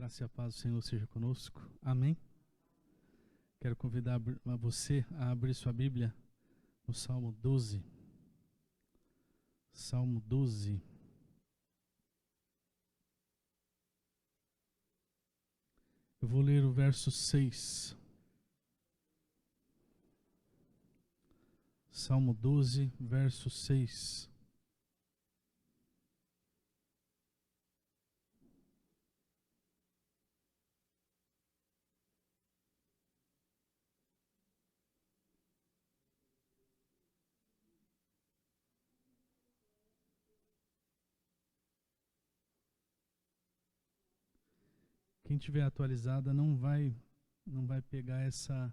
Graça e a paz do Senhor seja conosco. Amém? Quero convidar a você a abrir sua Bíblia no Salmo 12. Salmo 12. Eu vou ler o verso 6. Salmo 12, verso 6. Quem tiver atualizada não vai pegar essa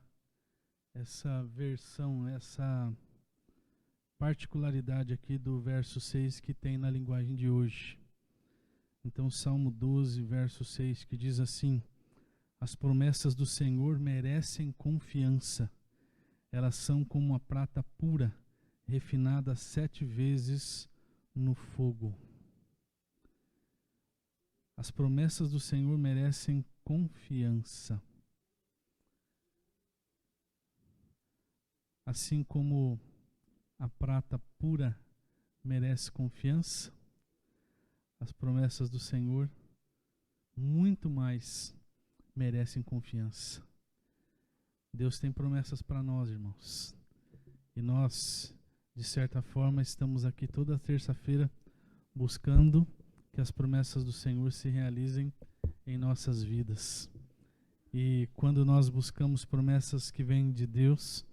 versão, essa particularidade aqui do verso 6 que tem na linguagem de hoje. Então, Salmo 12, verso 6, que diz assim: as promessas do Senhor merecem confiança. Elas são como a prata pura, refinada 7 vezes no fogo. As promessas do Senhor merecem confiança. Assim como a prata pura merece confiança, as promessas do Senhor muito mais merecem confiança. Deus tem promessas para nós, irmãos. E nós, de certa forma, estamos aqui toda terça-feira buscando que as promessas do Senhor se realizem em nossas vidas. E quando nós buscamos promessas que vêm de Deus,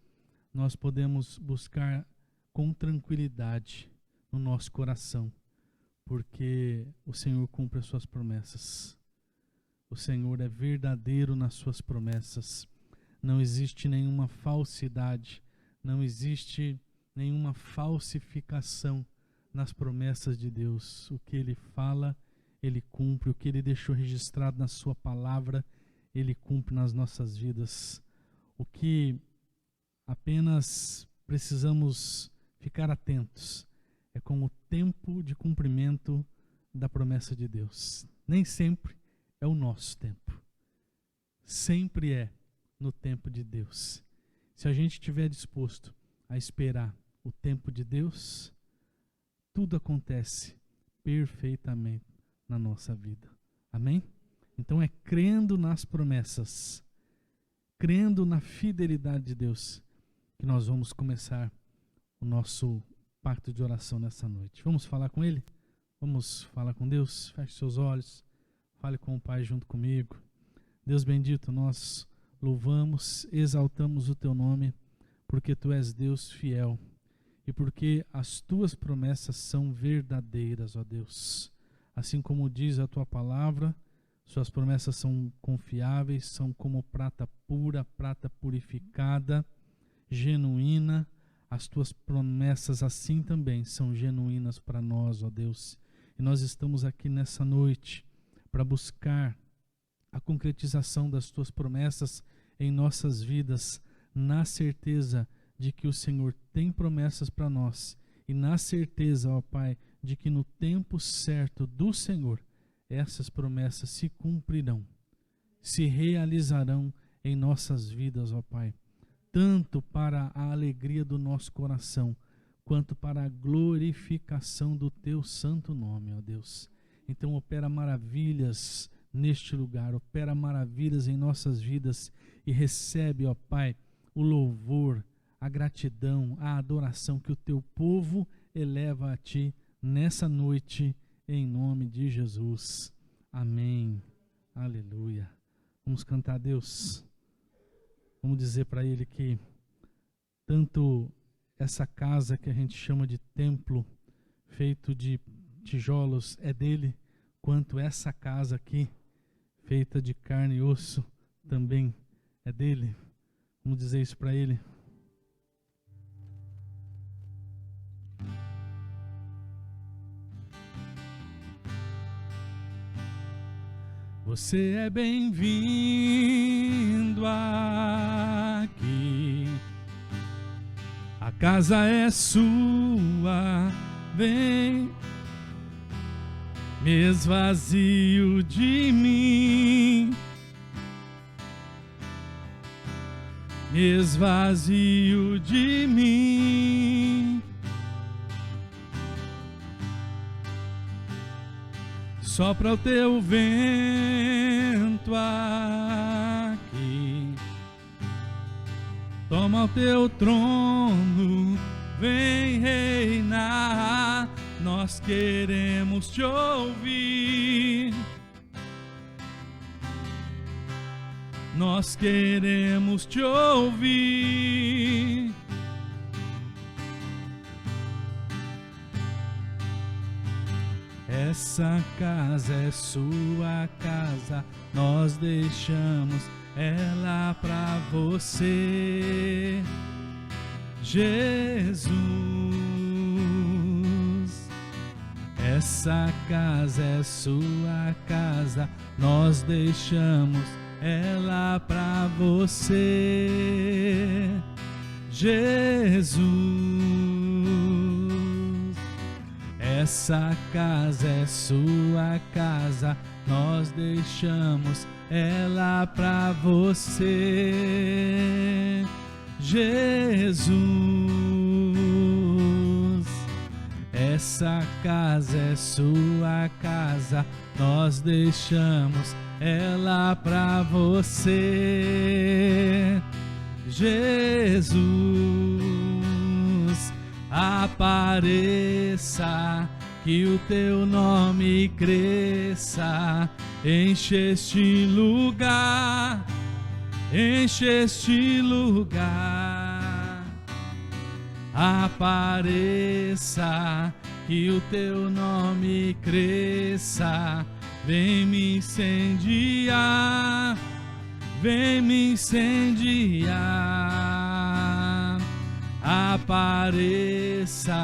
nós podemos buscar com tranquilidade no nosso coração, porque o Senhor cumpre as suas promessas. O Senhor é verdadeiro nas suas promessas. Não existe nenhuma falsidade, não existe nenhuma falsificação nas promessas de Deus. O que Ele fala, Ele cumpre. O que Ele deixou registrado na sua palavra, Ele cumpre nas nossas vidas. O que apenas precisamos ficar atentos é com o tempo de cumprimento da promessa de Deus. Nem sempre é o nosso tempo. Sempre é no tempo de Deus. Se a gente estiver disposto a esperar o tempo de Deus, tudo acontece perfeitamente na nossa vida. Amém? Então é crendo nas promessas, crendo na fidelidade de Deus, que nós vamos começar o nosso pacto de oração nessa noite. Vamos falar com Ele? Vamos falar com Deus? Feche seus olhos, fale com o Pai junto comigo. Deus bendito, nós louvamos, exaltamos o Teu nome, porque Tu és Deus fiel. E porque as Tuas promessas são verdadeiras, ó Deus. Assim como diz a Tua palavra, Suas promessas são confiáveis, são como prata pura, prata purificada, genuína. As Tuas promessas assim também são genuínas para nós, ó Deus. E nós estamos aqui nessa noite para buscar a concretização das Tuas promessas em nossas vidas, na certeza de que o Senhor tem promessas para nós e na certeza, ó Pai, de que no tempo certo do Senhor, essas promessas se cumprirão, se realizarão em nossas vidas, ó Pai, tanto para a alegria do nosso coração, quanto para a glorificação do Teu santo nome, ó Deus. Então opera maravilhas neste lugar, opera maravilhas em nossas vidas e recebe, ó Pai, o louvor, a gratidão, a adoração que o Teu povo eleva a Ti nessa noite, em nome de Jesus. Amém. Aleluia. Vamos cantar a Deus. Vamos dizer para Ele que tanto essa casa que a gente chama de templo, feito de tijolos, é dele, quanto essa casa aqui, feita de carne e osso, também é dele. Vamos dizer isso para Ele. Você é bem-vindo aqui, a casa é sua, vem me esvazio de mim, me esvazio de mim, sopra o teu vento aqui, toma o teu trono, vem reinar, nós queremos te ouvir, nós queremos te ouvir. Essa casa é sua casa, nós deixamos ela pra você, Jesus. Essa casa é sua casa, nós deixamos ela pra você, Jesus. Essa casa é sua casa, nós deixamos ela pra você, Jesus. Essa casa é sua casa, nós deixamos ela pra você, Jesus. Apareça, que o teu nome cresça, enche este lugar, enche este lugar. Apareça, que o teu nome cresça, vem me incendiar, vem me incendiar. Apareça,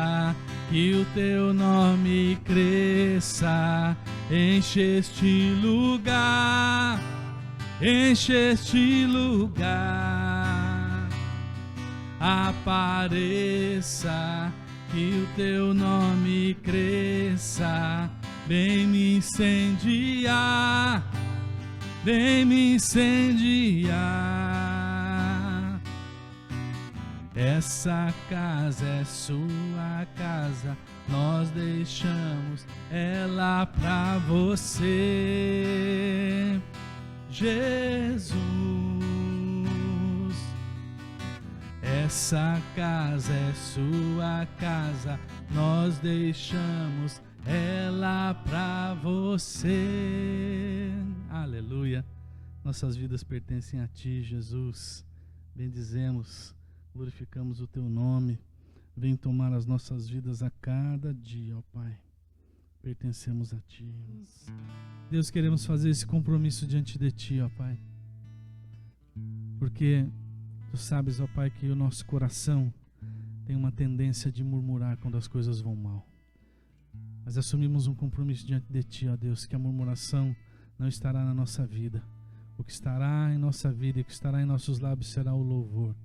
que o teu nome cresça, enche este lugar, enche este lugar. Apareça, que o teu nome cresça, vem me incendiar, vem me incendiar. Essa casa é sua casa, nós deixamos ela pra você, Jesus. Essa casa é sua casa, nós deixamos ela pra você. Aleluia. Nossas vidas pertencem a Ti, Jesus. Bendizemos, glorificamos o Teu nome. Vem tomar as nossas vidas a cada dia, ó Pai. Pertencemos a Ti. Deus, queremos fazer esse compromisso diante de Ti, ó Pai. Porque Tu sabes, ó Pai, que o nosso coração tem uma tendência de murmurar quando as coisas vão mal. Mas assumimos um compromisso diante de Ti, ó Deus, que a murmuração não estará na nossa vida. O que estará em nossa vida e o que estará em nossos lábios será o louvor.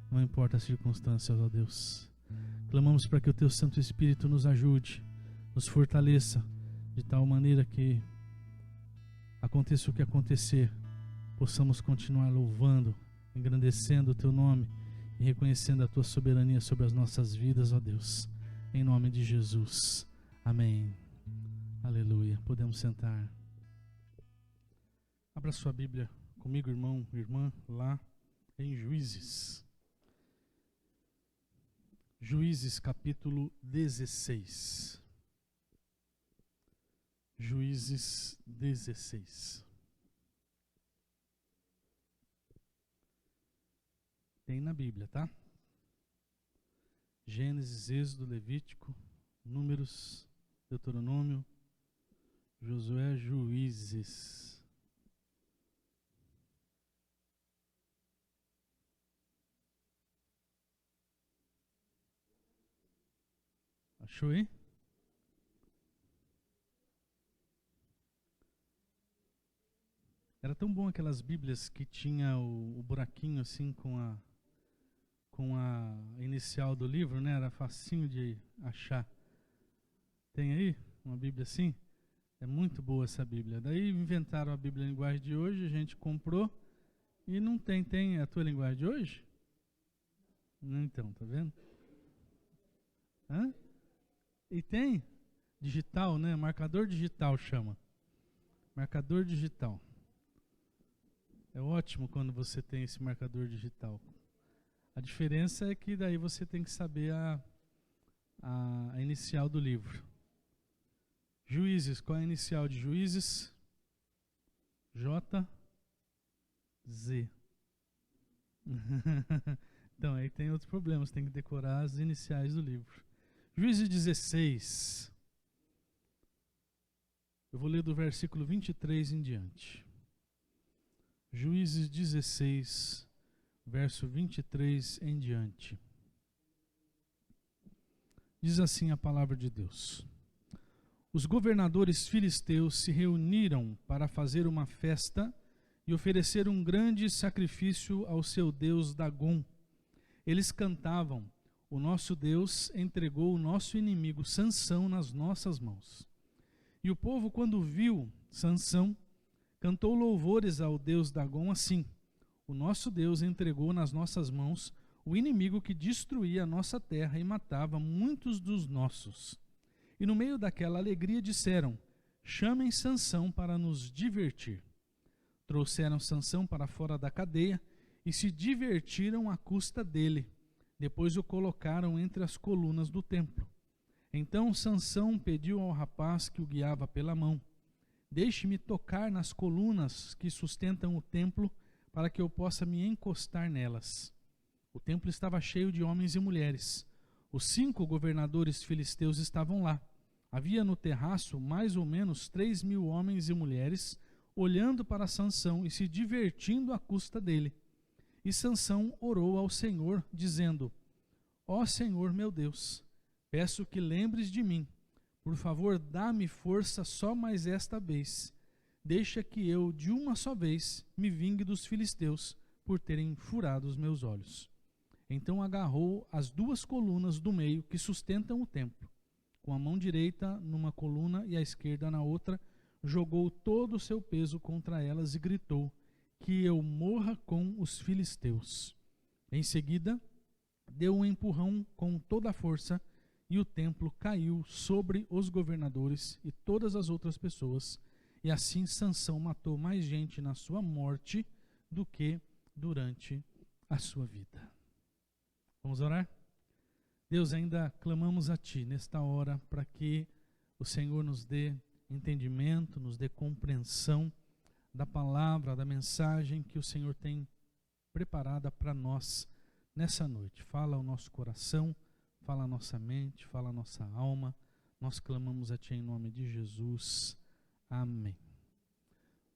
Não importa as circunstâncias, ó Deus. Clamamos para que o Teu Santo Espírito nos ajude, nos fortaleça, de tal maneira que aconteça o que acontecer, possamos continuar louvando, engrandecendo o Teu nome e reconhecendo a Tua soberania sobre as nossas vidas, ó Deus. Em nome de Jesus. Amém. Aleluia. Podemos sentar. Abra sua Bíblia comigo, irmão, irmã, lá em Juízes. Juízes capítulo 16. Juízes 16. Tem na Bíblia, tá? Gênesis, Êxodo, Levítico, Números, Deuteronômio, Josué, Juízes. Achou aí? Era tão bom aquelas Bíblias que tinha o buraquinho assim com a inicial do livro, né? Era facinho de achar. Tem aí uma Bíblia assim? É muito boa essa Bíblia. Daí inventaram a Bíblia em linguagem de hoje, a gente comprou e não tem. Tem a tua linguagem de hoje? Então, tá vendo? Hã? E tem digital, né? Marcador digital chama. Marcador digital. É ótimo quando você tem esse marcador digital. A diferença é que daí você tem que saber a inicial do livro. Juízes, qual é a inicial de Juízes? J, Z. Então, aí tem outros problemas, tem que decorar as iniciais do livro. Juízes 16. Eu vou ler do versículo 23 em diante. Juízes 16, verso 23 em diante. Diz assim a palavra de Deus. Os governadores filisteus se reuniram para fazer uma festa e oferecer um grande sacrifício ao seu deus Dagom. Eles cantavam: o nosso Deus entregou o nosso inimigo Sansão nas nossas mãos. E o povo, quando viu Sansão, cantou louvores ao deus Dagom assim: o nosso Deus entregou nas nossas mãos o inimigo que destruía a nossa terra e matava muitos dos nossos. E no meio daquela alegria disseram: chamem Sansão para nos divertir. Trouxeram Sansão para fora da cadeia e se divertiram à custa dele. Depois o colocaram entre as colunas do templo. Então Sansão pediu ao rapaz que o guiava pela mão: deixe-me tocar nas colunas que sustentam o templo, para que eu possa me encostar nelas. O templo estava cheio de homens e mulheres. Os 5 governadores filisteus estavam lá. Havia no terraço mais ou menos 3.000 homens e mulheres, olhando para Sansão e se divertindo à custa dele. E Sansão orou ao Senhor, dizendo: ó Senhor meu Deus, peço que lembres de mim. Por favor, dá-me força só mais esta vez. Deixa que eu, de uma só vez, me vingue dos filisteus por terem furado os meus olhos. Então agarrou as 2 colunas do meio que sustentam o templo. Com a mão direita numa coluna e a esquerda na outra, jogou todo o seu peso contra elas e gritou: que eu morra com os filisteus. Em seguida, deu um empurrão com toda a força e o templo caiu sobre os governadores e todas as outras pessoas. E assim Sansão matou mais gente na sua morte do que durante a sua vida. Vamos orar? Deus, ainda clamamos a Ti nesta hora para que o Senhor nos dê entendimento, nos dê compreensão da palavra, da mensagem que o Senhor tem preparada para nós nessa noite. Fala ao nosso coração, fala a nossa mente, fala a nossa alma. Nós clamamos a Ti em nome de Jesus. Amém.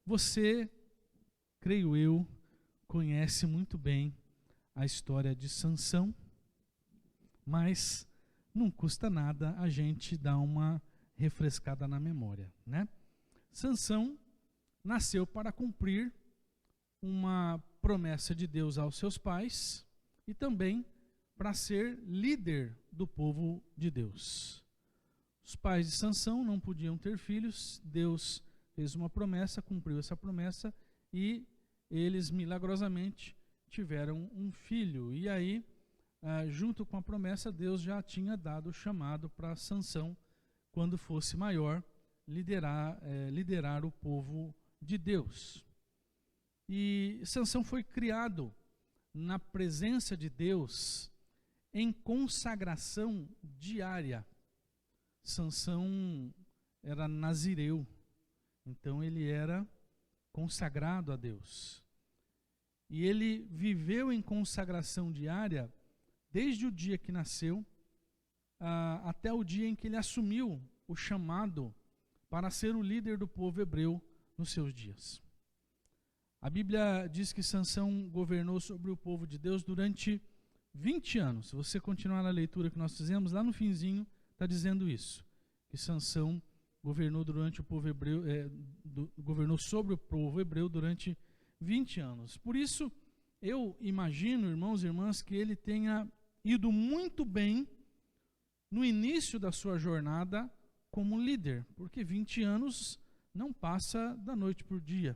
Você, creio eu, conhece muito bem a história de Sansão, mas não custa nada a gente dar uma refrescada na memória, né? Sansão nasceu para cumprir uma promessa de Deus aos seus pais e também para ser líder do povo de Deus. Os pais de Sansão não podiam ter filhos, Deus fez uma promessa, cumpriu essa promessa e eles milagrosamente tiveram um filho. E aí, junto com a promessa, Deus já tinha dado o chamado para Sansão, quando fosse maior, liderar o povo de Deus. E Sansão foi criado na presença de Deus em consagração diária. Sansão era nazireu, então ele era consagrado a Deus. E ele viveu em consagração diária desde o dia que nasceu até o dia em que ele assumiu o chamado para ser o líder do povo hebreu nos seus dias. A Bíblia diz que Sansão governou sobre o povo de Deus durante 20 anos. Se você continuar na leitura que nós fizemos, lá no finzinho está dizendo isso, que Sansão governou durante o povo hebreu, governou sobre o povo hebreu durante 20 anos. Por isso, eu imagino, irmãos e irmãs, que ele tenha ido muito bem no início da sua jornada como líder, porque 20 anos não passa da noite por dia.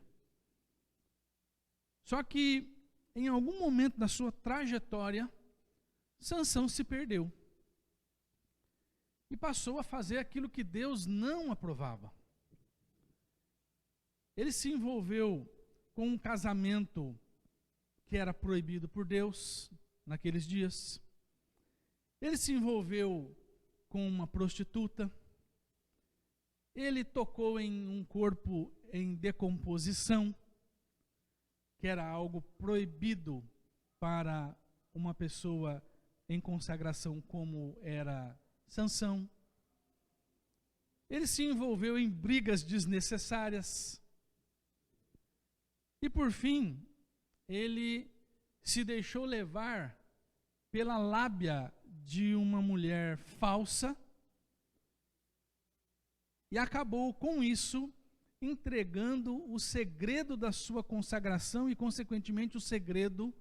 Só que, em algum momento da sua trajetória, Sansão se perdeu. E passou a fazer aquilo que Deus não aprovava. Ele se envolveu com um casamento que era proibido por Deus naqueles dias. Ele se envolveu com uma prostituta. Ele tocou em um corpo em decomposição, que era algo proibido para uma pessoa em consagração como era Sansão. Ele se envolveu em brigas desnecessárias. E por fim, ele se deixou levar pela lábia de uma mulher falsa e acabou com isso entregando o segredo da sua consagração e consequentemente o segredo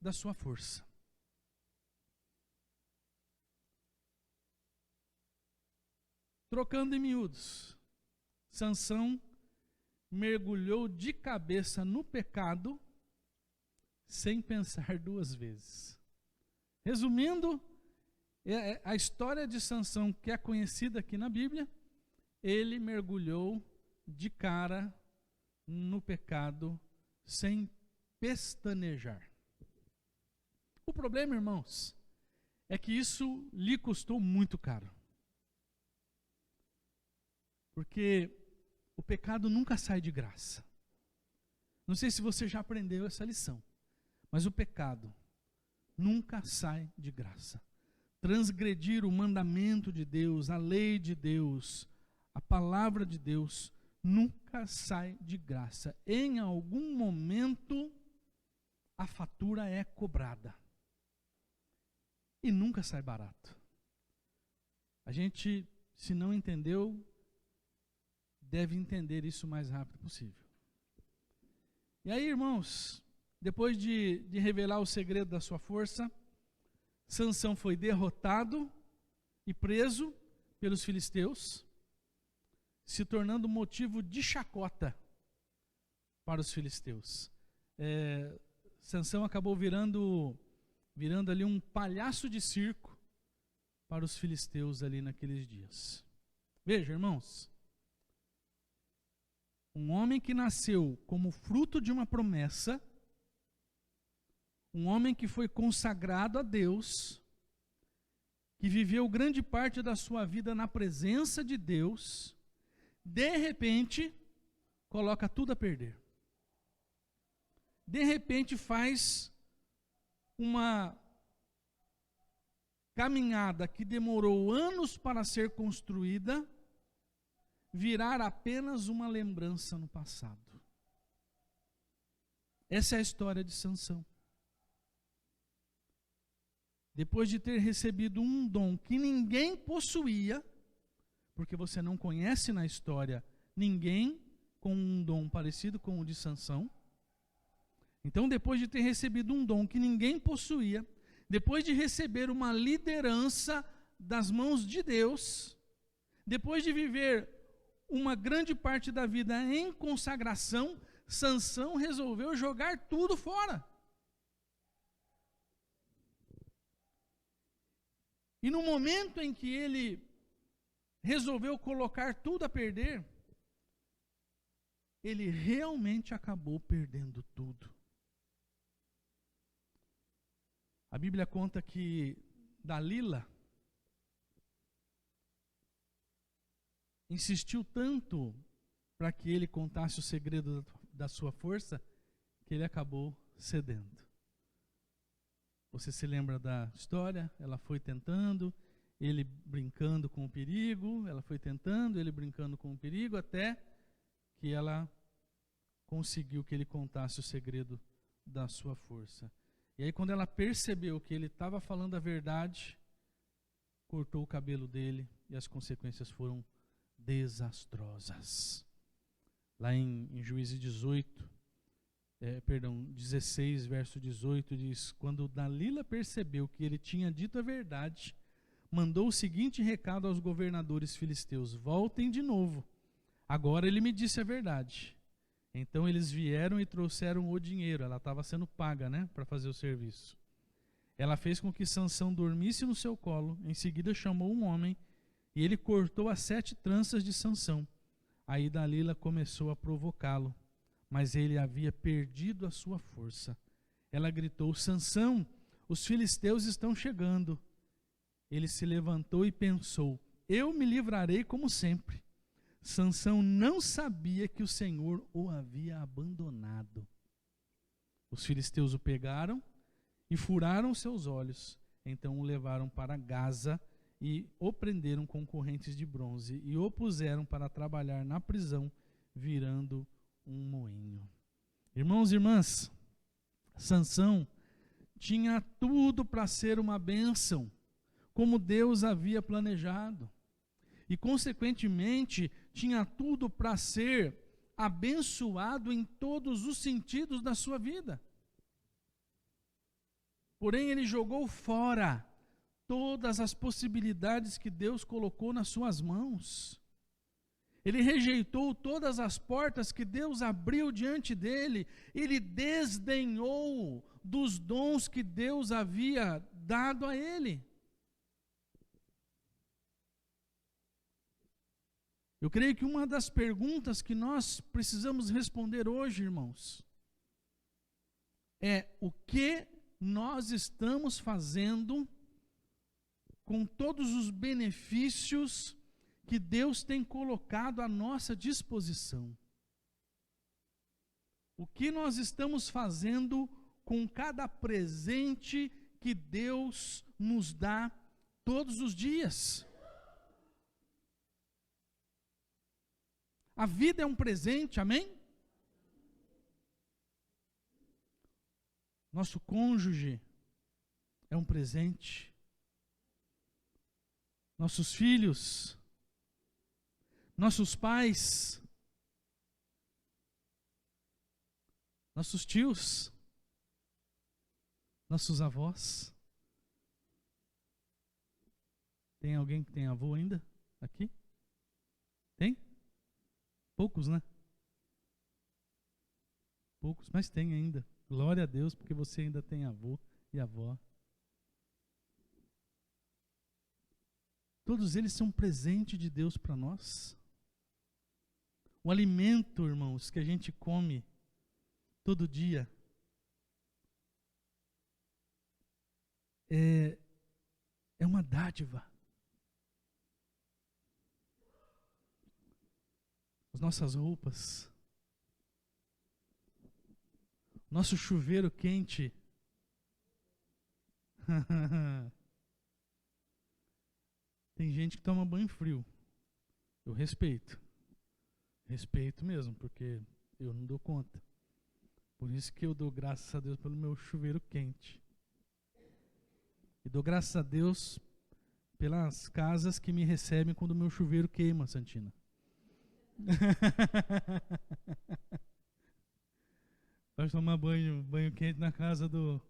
da sua força. Trocando em miúdos, Sansão mergulhou de cabeça no pecado sem pensar duas vezes. Resumindo, a história de Sansão, que é conhecida aqui na Bíblia, ele mergulhou de cara no pecado sem pestanejar. O problema, irmãos, é que isso lhe custou muito caro. Porque o pecado nunca sai de graça. Não sei se você já aprendeu essa lição, mas o pecado nunca sai de graça. Transgredir o mandamento de Deus, a lei de Deus, a palavra de Deus, nunca sai de graça. Em algum momento, a fatura é cobrada. E nunca sai barato. A gente, se não entendeu, deve entender isso o mais rápido possível. E aí, irmãos, depois de revelar o segredo da sua força, Sansão foi derrotado e preso pelos filisteus, se tornando motivo de chacota para os filisteus. Sansão acabou virando ali um palhaço de circo para os filisteus ali naqueles dias. Veja, irmãos, um homem que nasceu como fruto de uma promessa, um homem que foi consagrado a Deus, que viveu grande parte da sua vida na presença de Deus, de repente, coloca tudo a perder. De repente faz uma caminhada que demorou anos para ser construída, virar apenas uma lembrança no passado. Essa é a história de Sansão. Depois de ter recebido um dom que ninguém possuía, porque você não conhece na história ninguém com um dom parecido com o de Sansão. Então, depois de ter recebido um dom que ninguém possuía, depois de receber uma liderança das mãos de Deus, depois de viver uma grande parte da vida em consagração, Sansão resolveu jogar tudo fora. E no momento em que ele resolveu colocar tudo a perder, ele realmente acabou perdendo tudo. A Bíblia conta que Dalila insistiu tanto para que ele contasse o segredo da sua força, que ele acabou cedendo. Você se lembra da história? Ela foi tentando, ele brincando com o perigo, ela foi tentando, ele brincando com o perigo, até que ela conseguiu que ele contasse o segredo da sua força. E aí, quando ela percebeu que ele estava falando a verdade, cortou o cabelo dele e as consequências foram desastrosas. Lá em Juízes 16, verso 18, diz: quando Dalila percebeu que ele tinha dito a verdade, mandou o seguinte recado aos governadores filisteus: voltem de novo. Agora ele me disse a verdade. Então eles vieram e trouxeram o dinheiro. Ela estava sendo paga, né, para fazer o serviço. Ela fez com que Sansão dormisse no seu colo. Em seguida chamou um homem e ele cortou as 7 tranças de Sansão. Aí Dalila começou a provocá-lo, mas ele havia perdido a sua força. Ela gritou: Sansão, os filisteus estão chegando. Ele se levantou e pensou: eu me livrarei como sempre. Sansão não sabia que o Senhor o havia abandonado. Os filisteus o pegaram e furaram seus olhos. Então o levaram para Gaza e o prenderam com correntes de bronze e o puseram para trabalhar na prisão, virando um moinho. Irmãos e irmãs, Sansão tinha tudo para ser uma bênção, como Deus havia planejado. E, consequentemente, tinha tudo para ser abençoado em todos os sentidos da sua vida. Porém, ele jogou fora todas as possibilidades que Deus colocou nas suas mãos. Ele rejeitou todas as portas que Deus abriu diante dele. Ele desdenhou dos dons que Deus havia dado a ele. Eu creio que uma das perguntas que nós precisamos responder hoje, irmãos, é: o que nós estamos fazendo com todos os benefícios que Deus tem colocado à nossa disposição? O que nós estamos fazendo com cada presente que Deus nos dá todos os dias? A vida é um presente, amém? Nosso cônjuge é um presente. Nossos filhos, nossos pais, nossos tios, nossos avós. Tem alguém que tem avô ainda aqui? Tem? Poucos, né? Poucos, mas tem ainda. Glória a Deus, porque você ainda tem avô e avó. Todos eles são presente de Deus para nós. O alimento, irmãos, que a gente come todo dia é uma dádiva. As nossas roupas, nosso chuveiro quente. Tem gente que toma banho frio. Eu respeito. Respeito mesmo, porque eu não dou conta. Por isso que eu dou graças a Deus pelo meu chuveiro quente. E dou graças a Deus pelas casas que me recebem quando o meu chuveiro queima, Santina. Vai tomar banho quente na casa do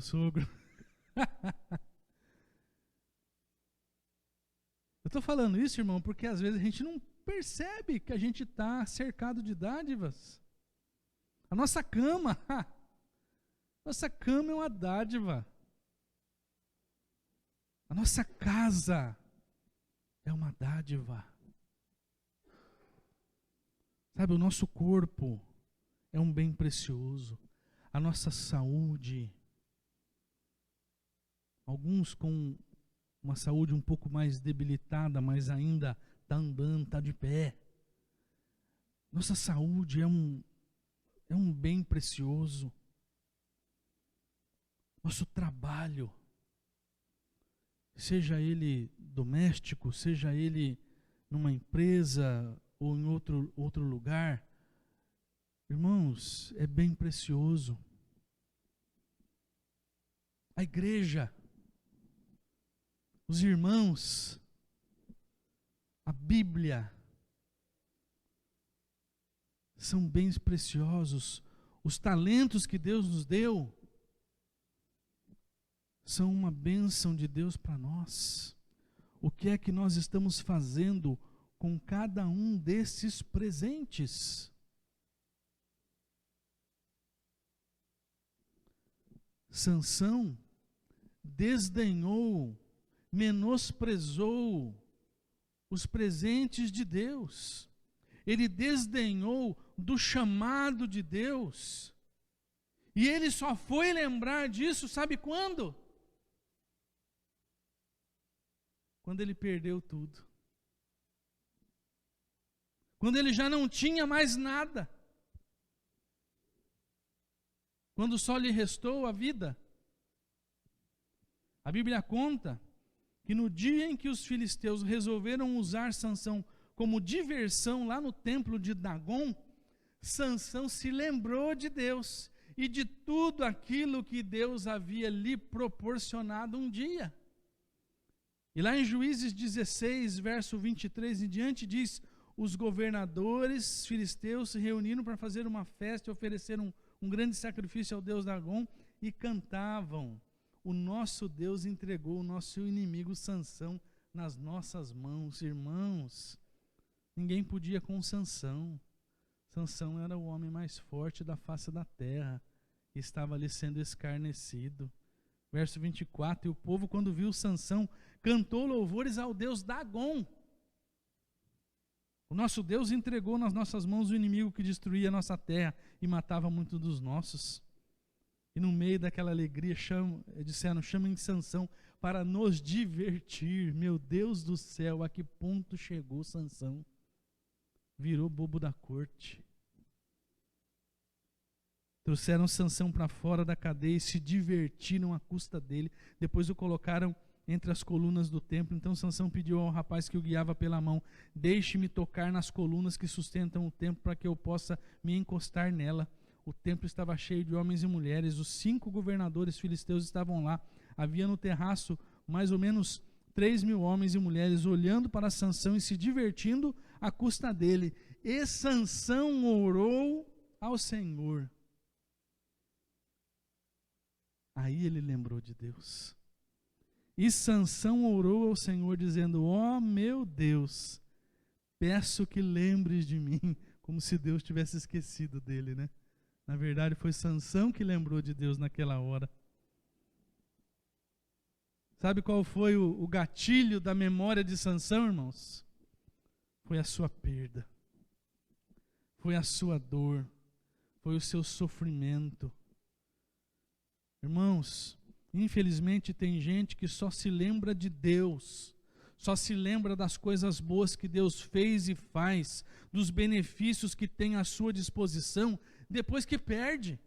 sogro. Eu estou falando isso, irmão, porque às vezes a gente não percebe que a gente está cercado de dádivas. A nossa cama é uma dádiva. A nossa casa é uma dádiva. Sabe, o nosso corpo é um bem precioso. A nossa saúde. Alguns com uma saúde um pouco mais debilitada, mas ainda está andando, está de pé. Nossa saúde é um bem precioso. Nosso trabalho, seja ele doméstico, seja ele numa empresa ou em outro lugar, irmãos, é bem precioso. A igreja, os irmãos, a Bíblia, são bens preciosos. Os talentos que Deus nos deu são uma bênção de Deus para nós. O que é que nós estamos fazendo com cada um desses presentes? Sansão desdenhou, menosprezou os presentes de Deus. Ele desdenhou do chamado de Deus. E ele só foi lembrar disso, sabe quando? Quando ele perdeu tudo. Quando ele já não tinha mais nada. Quando só lhe restou a vida. A Bíblia conta que no dia em que os filisteus resolveram usar Sansão como diversão lá no templo de Dagon, Sansão se lembrou de Deus e de tudo aquilo que Deus havia lhe proporcionado um dia. E lá em Juízes 16, verso 23 em diante, diz: os governadores filisteus se reuniram para fazer uma festa e ofereceram um grande sacrifício ao Deus Dagon e cantavam: o nosso Deus entregou o nosso inimigo Sansão nas nossas mãos. Irmãos, ninguém podia com Sansão. Sansão era o homem mais forte da face da terra, e estava ali sendo escarnecido. Verso 24, e o povo, quando viu Sansão, cantou louvores ao Deus Dagon. O nosso Deus entregou nas nossas mãos o inimigo que destruía a nossa terra e matava muitos dos nossos. E no meio daquela alegria, disseram: chamem Sansão para nos divertir. Meu Deus do céu, a que ponto chegou Sansão? Virou bobo da corte. Trouxeram Sansão para fora da cadeia e se divertiram à custa dele. Depois o colocaram entre as colunas do templo. Então Sansão pediu ao rapaz que o guiava pela mão: deixe-me tocar nas colunas que sustentam o templo, para que eu possa me encostar nela. O templo estava cheio de homens e mulheres. Os 5 governadores filisteus estavam lá. Havia no terraço mais ou menos 3.000 homens e mulheres, olhando para Sansão e se divertindo à custa dele. E Sansão orou ao Senhor. Aí ele lembrou de Deus. E Sansão orou ao Senhor, dizendo: ó meu Deus, peço que lembres de mim. Como se Deus tivesse esquecido dele, né? Na verdade, foi Sansão que lembrou de Deus naquela hora. Sabe qual foi o gatilho da memória de Sansão, irmãos? Foi a sua perda. Foi a sua dor. Foi o seu sofrimento. Irmãos, infelizmente tem gente que só se lembra de Deus, só se lembra das coisas boas que Deus fez e faz, dos benefícios que tem à sua disposição, depois que perde.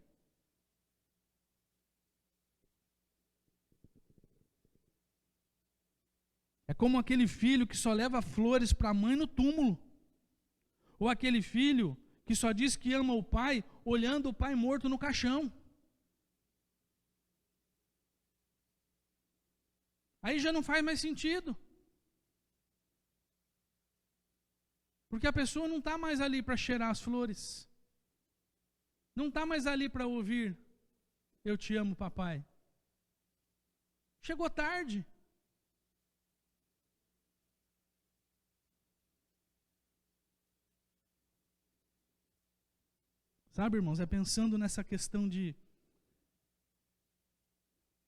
É como aquele filho que só leva flores para a mãe no túmulo, ou aquele filho que só diz que ama o pai, olhando o pai morto no caixão. Aí já não faz mais sentido. Porque a pessoa não está mais ali para cheirar as flores. Não está mais ali para ouvir: eu te amo, papai. Chegou tarde. Sabe, irmãos, é pensando nessa questão de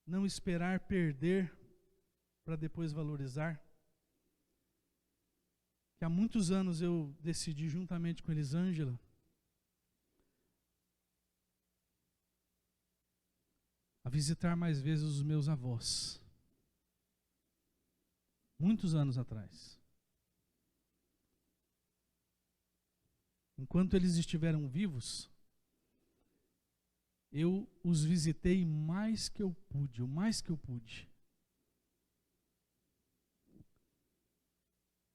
não esperar perder para depois valorizar, que há muitos anos eu decidi, juntamente com Elisângela, a visitar mais vezes os meus avós. Muitos anos atrás. Enquanto eles estiveram vivos, eu os visitei mais que eu pude, o mais que eu pude.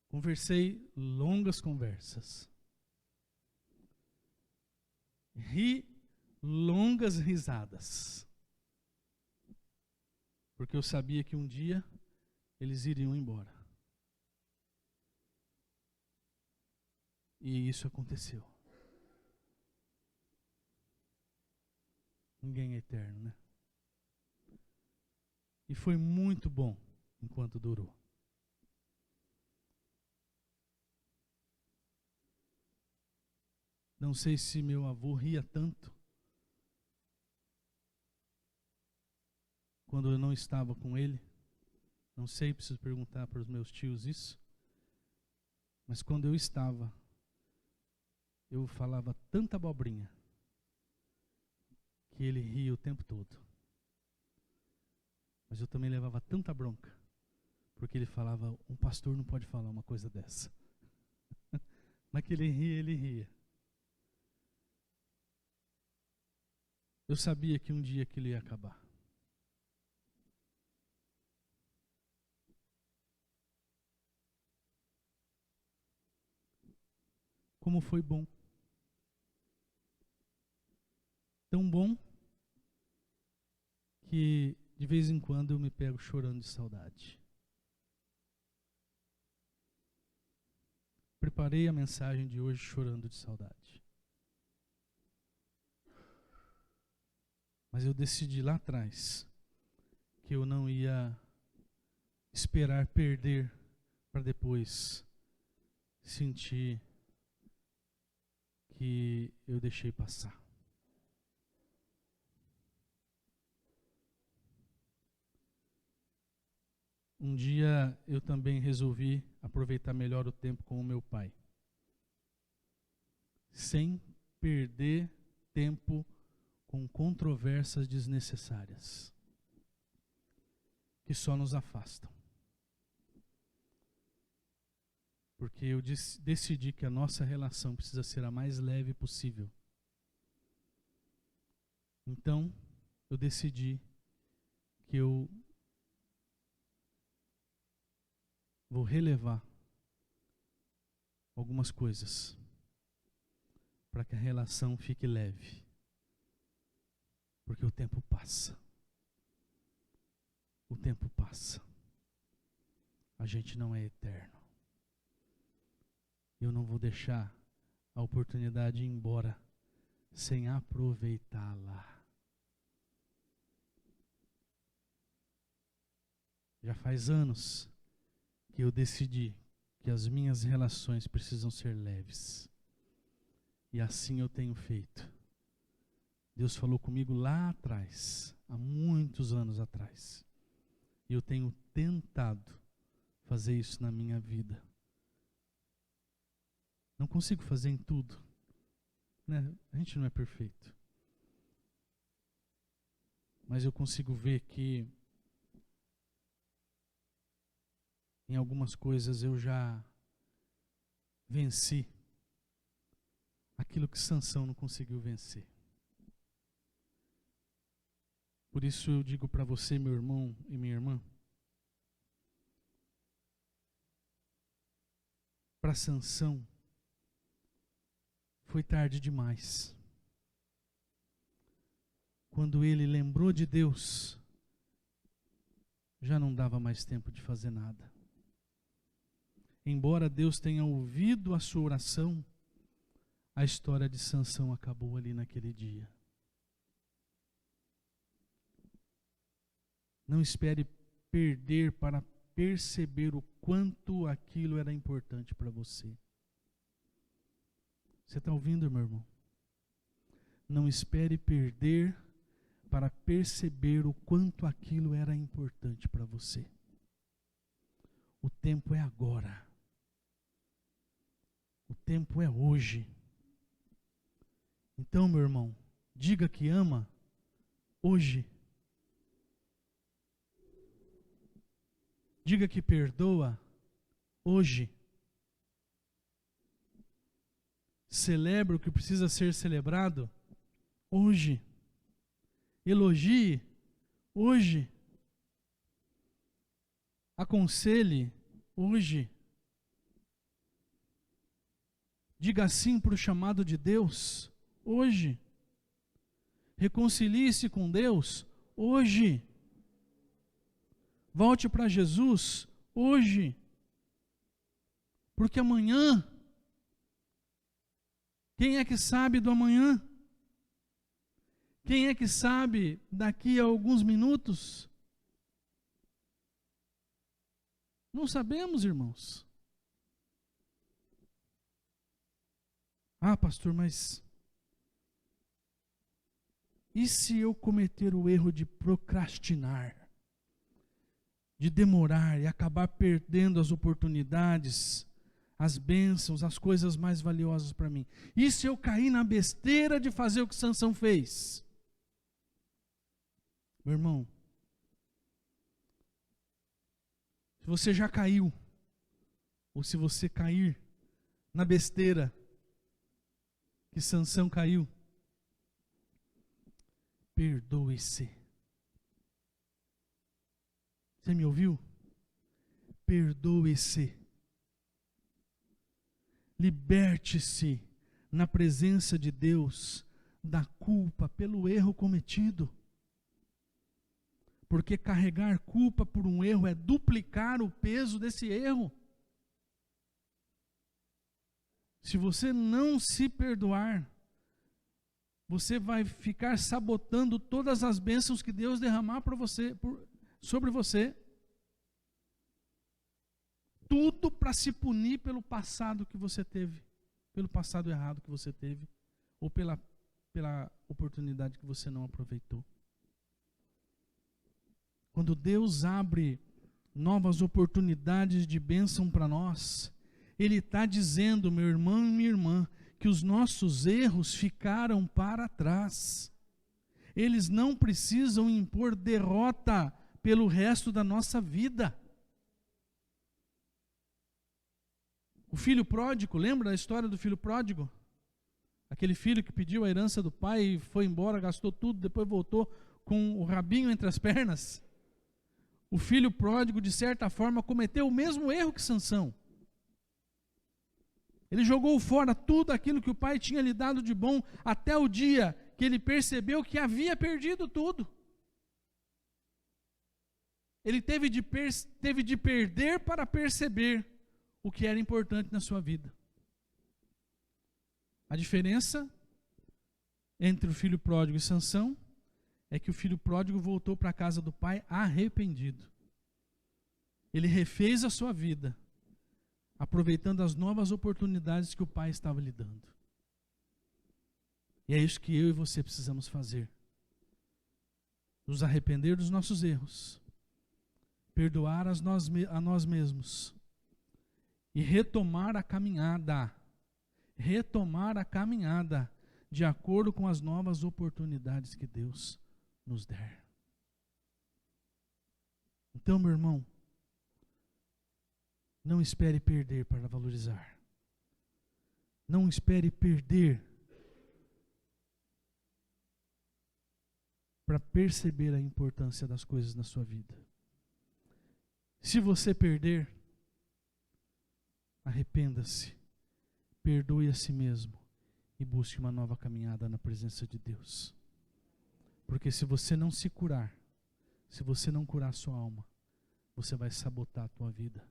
Conversei longas conversas. Ri longas risadas. Porque eu sabia que um dia eles iriam embora. E isso aconteceu. Ninguém é eterno, né? E foi muito bom enquanto durou. Não sei se meu avô ria tanto quando eu não estava com ele. Não sei, preciso perguntar para os meus tios isso. Mas quando eu estava, eu falava tanta abobrinha que ele ria o tempo todo. Mas eu também levava tanta bronca, porque ele falava, um pastor não pode falar uma coisa dessa. Mas que ele ria, ele ria. Eu sabia que um dia aquilo ia acabar. Como foi bom. Tão bom que de vez em quando eu me pego chorando de saudade. Preparei a mensagem de hoje chorando de saudade. Mas eu decidi lá atrás que eu não ia esperar perder para depois sentir que eu deixei passar. Um dia eu também resolvi aproveitar melhor o tempo com o meu pai, sem perder tempo com controvérsias desnecessárias, que só nos afastam. Porque eu decidi que a nossa relação precisa ser a mais leve possível. Então, eu decidi que eu vou relevar algumas coisas para que a relação fique leve. Porque o tempo passa. O tempo passa. A gente não é eterno. Eu não vou deixar a oportunidade ir embora sem aproveitá-la. Já faz anos que eu decidi que as minhas relações precisam ser leves. E assim eu tenho feito. Deus falou comigo lá atrás, há muitos anos atrás. E eu tenho tentado fazer isso na minha vida. Não consigo fazer em tudo, né? A gente não é perfeito. Mas eu consigo ver que em algumas coisas eu já venci aquilo que Sansão não conseguiu vencer. Por isso eu digo para você, meu irmão e minha irmã, para Sansão foi tarde demais. Quando ele lembrou de Deus, já não dava mais tempo de fazer nada. Embora Deus tenha ouvido a sua oração, a história de Sansão acabou ali naquele dia. Não espere perder para perceber o quanto aquilo era importante para você. Você está ouvindo, meu irmão? Não espere perder para perceber o quanto aquilo era importante para você. O tempo é agora. O tempo é hoje. Então, meu irmão, diga que ama hoje. Diga que perdoa hoje. Celebre o que precisa ser celebrado hoje. Elogie hoje. Aconselhe hoje. Diga sim para o chamado de Deus hoje. Reconcilie-se com Deus hoje. Volte para Jesus hoje. Porque amanhã, quem é que sabe do amanhã? Quem é que sabe daqui a alguns minutos? Não sabemos, irmãos. Ah, pastor, mas e se eu cometer o erro de procrastinar, de demorar e acabar perdendo as oportunidades, as bênçãos, as coisas mais valiosas para mim? E se eu cair na besteira de fazer o que Sansão fez? Meu irmão, se você já caiu, ou se você cair na besteira que Sansão caiu, perdoe-se. Você me ouviu? Perdoe-se. Liberte-se na presença de Deus da culpa pelo erro cometido. Porque carregar culpa por um erro é duplicar o peso desse erro. Se você não se perdoar, você vai ficar sabotando todas as bênçãos que Deus derramar para você, sobre você. Tudo para se punir pelo passado que você teve, pelo passado errado que você teve, ou pela oportunidade que você não aproveitou. Quando Deus abre novas oportunidades de bênção para nós, Ele está dizendo, meu irmão e minha irmã, que os nossos erros ficaram para trás. Eles não precisam impor derrota pelo resto da nossa vida. O filho pródigo, lembra da história do filho pródigo? Aquele filho que pediu a herança do pai e foi embora, gastou tudo, depois voltou com o rabinho entre as pernas. O filho pródigo, de certa forma, cometeu o mesmo erro que Sansão. Ele jogou fora tudo aquilo que o pai tinha lhe dado de bom, até o dia que ele percebeu que havia perdido tudo. Ele teve de perder para perceber o que era importante na sua vida. A diferença entre o filho pródigo e Sansão é que o filho pródigo voltou para a casa do pai arrependido. Ele refez a sua vida, aproveitando as novas oportunidades que o pai estava lhe dando. E é isso que eu e você precisamos fazer. Nos arrepender dos nossos erros, perdoar a nós mesmos e retomar a caminhada de acordo com as novas oportunidades que Deus nos der. Então, meu irmão, não espere perder para valorizar. Não espere perder para perceber a importância das coisas na sua vida. Se você perder, arrependa-se, perdoe a si mesmo e busque uma nova caminhada na presença de Deus. Porque se você não se curar, se você não curar a sua alma, você vai sabotar a tua vida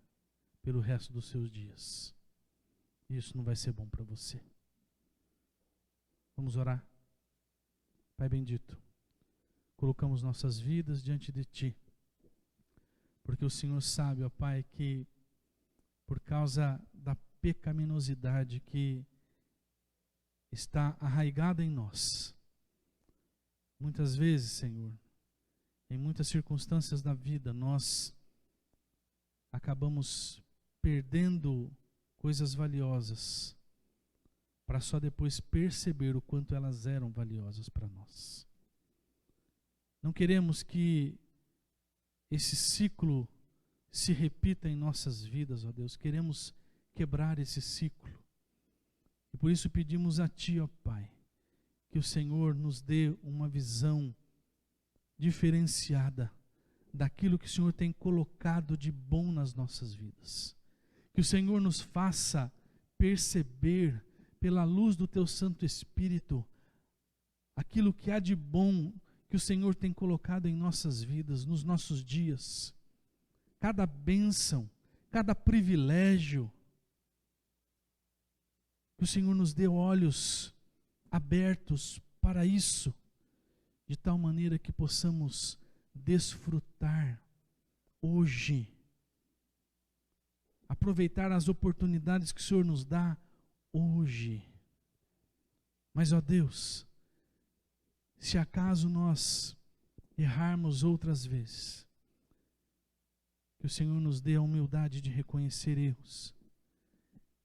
pelo resto dos seus dias. E isso não vai ser bom para você. Vamos orar? Pai bendito, colocamos nossas vidas diante de Ti, porque o Senhor sabe, ó Pai, que por causa da pecaminosidade que está arraigada em nós, muitas vezes, Senhor, em muitas circunstâncias da vida, nós acabamos perdendo coisas valiosas para só depois perceber o quanto elas eram valiosas para nós. Não queremos que esse ciclo se repita em nossas vidas, ó Deus. Queremos quebrar esse ciclo. E por isso pedimos a Ti, ó Pai, que o Senhor nos dê uma visão diferenciada daquilo que o Senhor tem colocado de bom nas nossas vidas. Que o Senhor nos faça perceber, pela luz do Teu Santo Espírito, aquilo que há de bom que o Senhor tem colocado em nossas vidas, nos nossos dias. Cada bênção, cada privilégio. Que o Senhor nos dê olhos abertos para isso, de tal maneira que possamos desfrutar hoje, aproveitar as oportunidades que o Senhor nos dá hoje. Mas, ó Deus, se acaso nós errarmos outras vezes, que o Senhor nos dê a humildade de reconhecer erros,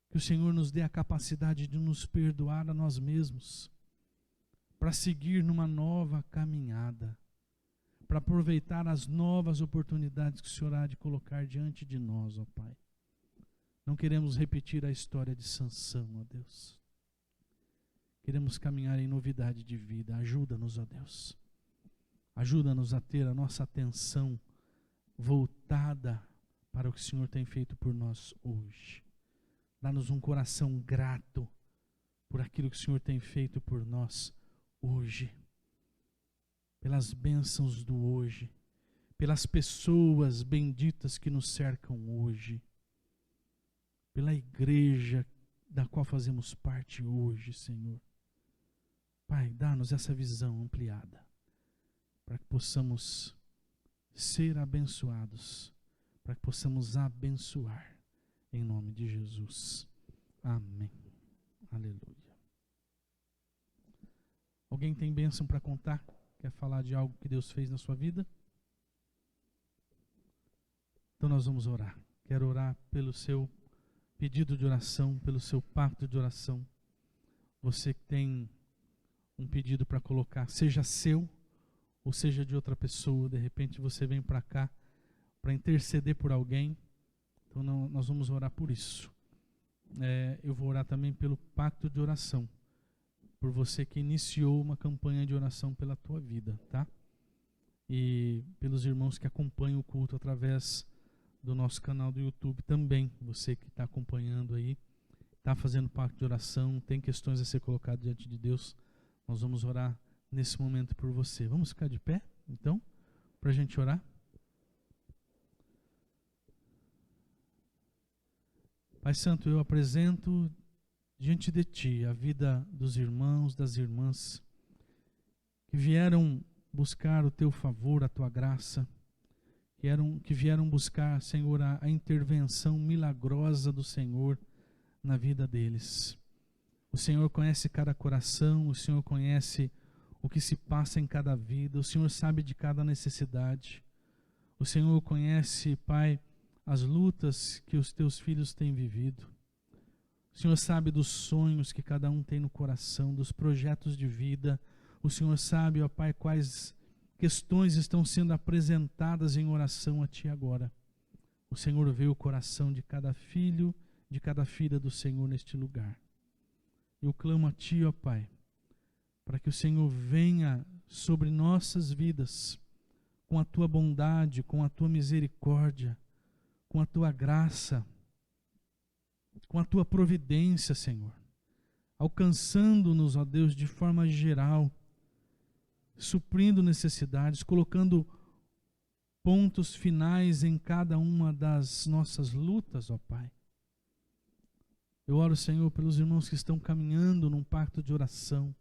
que o Senhor nos dê a capacidade de nos perdoar a nós mesmos, para seguir numa nova caminhada, para aproveitar as novas oportunidades que o Senhor há de colocar diante de nós, ó Pai. Não queremos repetir a história de Sansão, ó Deus. Queremos caminhar em novidade de vida. Ajuda-nos, ó Deus. Ajuda-nos a ter a nossa atenção voltada para o que o Senhor tem feito por nós hoje. Dá-nos um coração grato por aquilo que o Senhor tem feito por nós hoje. Pelas bênçãos do hoje. Pelas pessoas benditas que nos cercam hoje. Pela igreja da qual fazemos parte hoje, Senhor. Pai, dá-nos essa visão ampliada, para que possamos ser abençoados, para que possamos abençoar, em nome de Jesus. Amém. Aleluia. Alguém tem bênção para contar? Quer falar de algo que Deus fez na sua vida? Então nós vamos orar. Quero orar pelo seu pedido de oração, pelo seu pacto de oração. Você que tem um pedido para colocar, seja seu ou seja de outra pessoa, de repente você vem para cá para interceder por alguém, então nós vamos orar por isso. Eu vou orar também pelo pacto de oração, por você que iniciou uma campanha de oração pela tua vida, tá? E pelos irmãos que acompanham o culto através do nosso canal do YouTube também, você que está acompanhando aí, está fazendo pacto de oração, tem questões a ser colocadas diante de Deus, nós vamos orar nesse momento por você. Vamos ficar de pé, então, para a gente orar? Pai Santo, eu apresento diante de Ti a vida dos irmãos, das irmãs, que vieram buscar o Teu favor, a Tua graça, que vieram buscar, Senhor, a intervenção milagrosa do Senhor na vida deles. O Senhor conhece cada coração, o Senhor conhece o que se passa em cada vida, o Senhor sabe de cada necessidade. O Senhor conhece, Pai, as lutas que os Teus filhos têm vivido. O Senhor sabe dos sonhos que cada um tem no coração, dos projetos de vida. O Senhor sabe, ó Pai, quais questões estão sendo apresentadas em oração a Ti agora. O Senhor vê o coração de cada filho, de cada filha do Senhor neste lugar. Eu clamo a Ti, ó Pai, para que o Senhor venha sobre nossas vidas, com a Tua bondade, com a Tua misericórdia, com a Tua graça, com a Tua providência, Senhor, alcançando-nos, ó Deus, de forma geral, suprindo necessidades, colocando pontos finais em cada uma das nossas lutas, ó Pai. Eu oro, Senhor, pelos irmãos que estão caminhando num pacto de oração,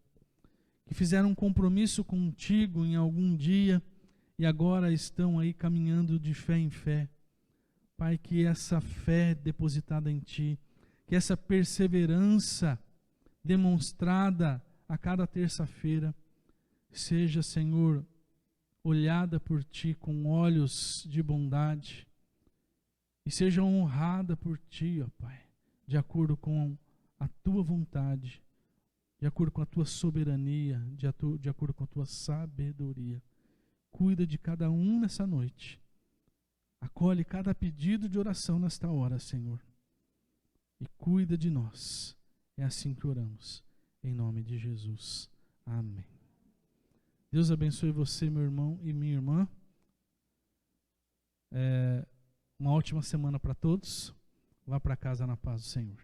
que fizeram um compromisso contigo em algum dia e agora estão aí caminhando de fé em fé. Pai, que essa fé depositada em Ti, que essa perseverança demonstrada a cada terça-feira, seja, Senhor, olhada por Ti com olhos de bondade e seja honrada por Ti, ó Pai, de acordo com a Tua vontade, de acordo com a Tua soberania, de acordo com a Tua sabedoria. Cuida de cada um nessa noite. Acolhe cada pedido de oração nesta hora, Senhor. E cuida de nós. É assim que oramos. Em nome de Jesus. Amém. Deus abençoe você, meu irmão e minha irmã. Uma ótima semana para todos. Vá para casa na paz do Senhor.